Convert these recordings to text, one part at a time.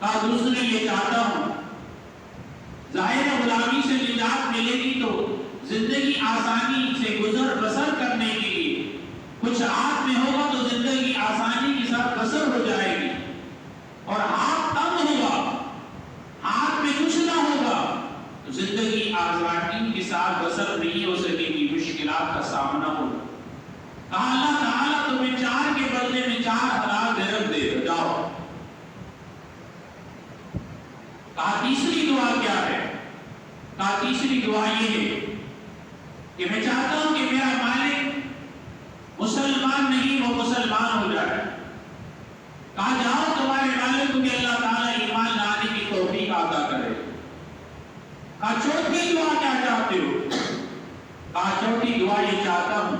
کہا دوسری یہ چاہتا ہوں ظاہر غلامی سے نجات ملے گی تو زندگی آسانی سے گزر بسر کرنے کے لیے کچھ ہاتھ میں ہوگا تو زندگی آسانی کے ساتھ بسر ہو جائے گی، اور ہاتھ تنگ ہوگا، ہاتھ میں کچھ نہ ہوگا تو زندگی آسانی کے ساتھ بسر نہیں ہو سکے گی، مشکلات کا سامنا ہوگا۔ کہا اللہ تعالیٰ تمہیں 4 کے بدلے میں 4,000 درہم دے دو، جاؤ۔ کہا تیسری دعا کیا ہے؟ کہا تیسری دعا یہ ہے کہ میں چاہتا ہوں کہ میرا مالک مسلمان نہیں وہ مسلمان ہو جائے۔ کہا جاؤ تمہارے مالک کو کہ اللہ تعالیٰ ایمان لانے کی توفیق عطا کرے۔ کہا چوتھی دعا کیا چاہتے ہو؟ کہا چوتھی دعا یہ چاہتا ہوں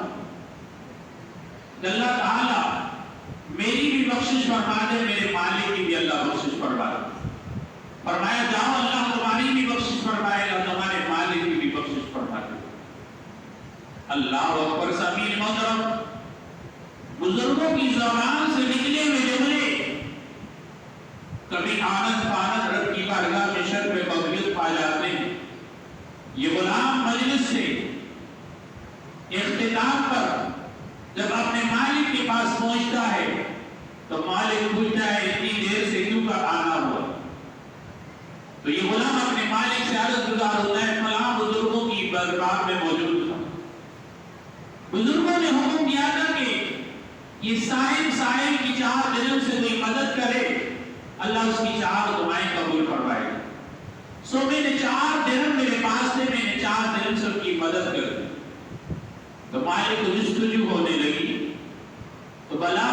کہ اللہ تعالیٰ میری بھی بخشش فرما دے، میرے مالک کی بھی اللہ بخشش فرما دے۔ فرمایا جاؤ اللہ تمہاری بھی بخشش فرمائے گا، تمہارے مالک کی بھی بخشش فرما دے۔ اللہ اکبر سمیع محترم، بزرگوں کی زبان سے نکلے ہوئے جملے کبھی آنند پانند رب کی بارگاہ میں شرف قبولیت پا جاتے ہیں۔ یہ غلام مجلس سے اختتام پر جب اپنے مالک کے پاس پہنچتا ہے تو مالک پوچھتا ہے اتنی دیر سے کیوں کا آنا ہوا؟ تو یہ غلام اپنے مالک سے عرض گزار ہوتا ہے فلاں بزرگوں کی دربار میں موجود تھا، بزرگوں نے حکم دیا تھا کہ یہ سائل کی 4 درہم سے کوئی مدد کرے اللہ اس کی 4 دعائیں قبول فرمائے گا۔ سو میں نے 4 درہم میرے پاس تھے، میں نے 4 درہم سے ان کی مدد کر دی۔ تو مالک کو جستجو ہونے لگی، تو بلا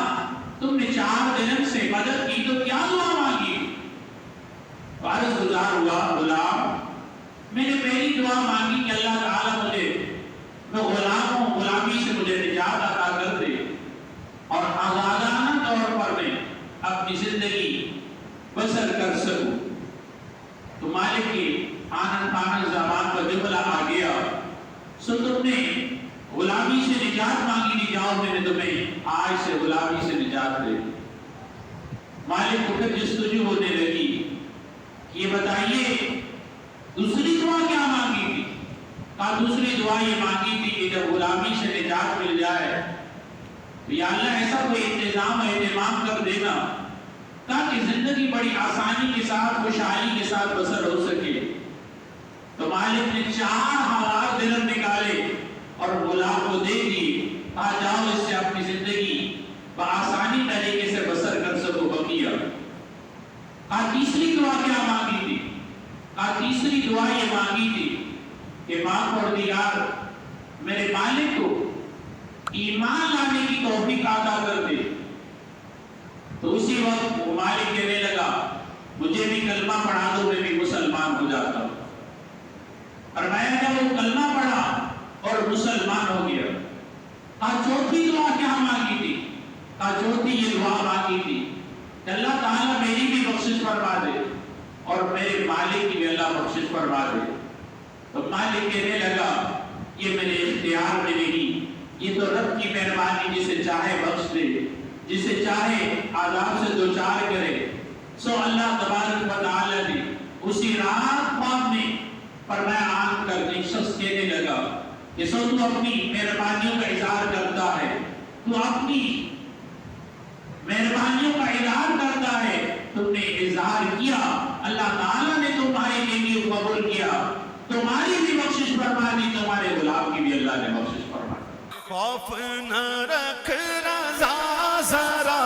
تم نے 4 درہم سے مدد کی تو کیا دعا مانگی؟ عرض گزار ہوا غلام میں نے پہلی دعا مانگی کہ اللہ تعالیٰ میں غلام ہوں، غلامی سے مجھے نجات عطا کر دے اور آزادانہ طور پر میں اپنی زندگی بسر کر سکوں۔ تو مالک کی آنند پانند زبان پر جملہ آ گیا، سو تم نے غلامی سے نجات مانگی نہیں، جاؤ میں نے تمہیں آج سے غلامی سے نجات دے دی۔ مالک کو پھر جستجو ہونے لگی، یہ بتائیے دوسری دعا کیا مانگی تھی؟ کہا دوسری دعا یہ مانگی تھی کہ جب غلامی سے نجات مل جائے تو یا اللہ ایسا کوئی انتظام و اہتمام کر دینا تاکہ زندگی بڑی آسانی کے ساتھ خوشحالی کے ساتھ بسر ہو سکے۔ تو مالک نے 4,000 درہم نکالے اور غلام کو دے دیے، کہا جاؤ اس سے اپنی زندگی بآسانی طریقے سے بسر کر سکو بقیہ۔ کہا تیسری دعا کیا مانگی تھی؟ کہا تیسری دعا یہ مانگی تھی کہ ماں پروردگار میرے مالک کو ایمان لانے کی توفیق عطا کر دے۔ تو اسی وقت وہ مالک کہنے لگا مجھے بھی کلمہ پڑھا دو، میں بھی مسلمان ہو جاتا ہوں۔ فرمایا جب وہ کلمہ پڑھا اور مسلمان ہو گیا۔ کہا چوتھی دعا کیا مانگی تھی؟ کہا چوتھی یہ دعا مانگی تھی کہ اللہ تعالیٰ میری بھی بخشش فرما دے اور میرے مالک کی بھی اللہ بخشش فرما دے۔ تو مالک کہنے لگا یہ میرے اختیار میں نہیں، یہ تو رب کی مہربانی، جسے چاہے بخش دے، جسے چاہے عذاب سے دوچار کرے۔ سو اللہ تبارک و تعالیٰ نے اسی رات خواب میں فرمایا آن کر ایک شخص کہنے لگا کہ سو تو اپنی مہربانیوں کا اظہار کرتا ہے، تو اپنی مہربانیوں کا اظہار کرتا ہے، تم نے اظہار کیا، اللہ تعالیٰ نے تمہارے لیے قبول کیا، تمہاری بھی بخشش فرما دی، تمہارے غلام کی بھی اللہ نے بخشش فرما دی۔ خوف نہ رکھ رضا ذرا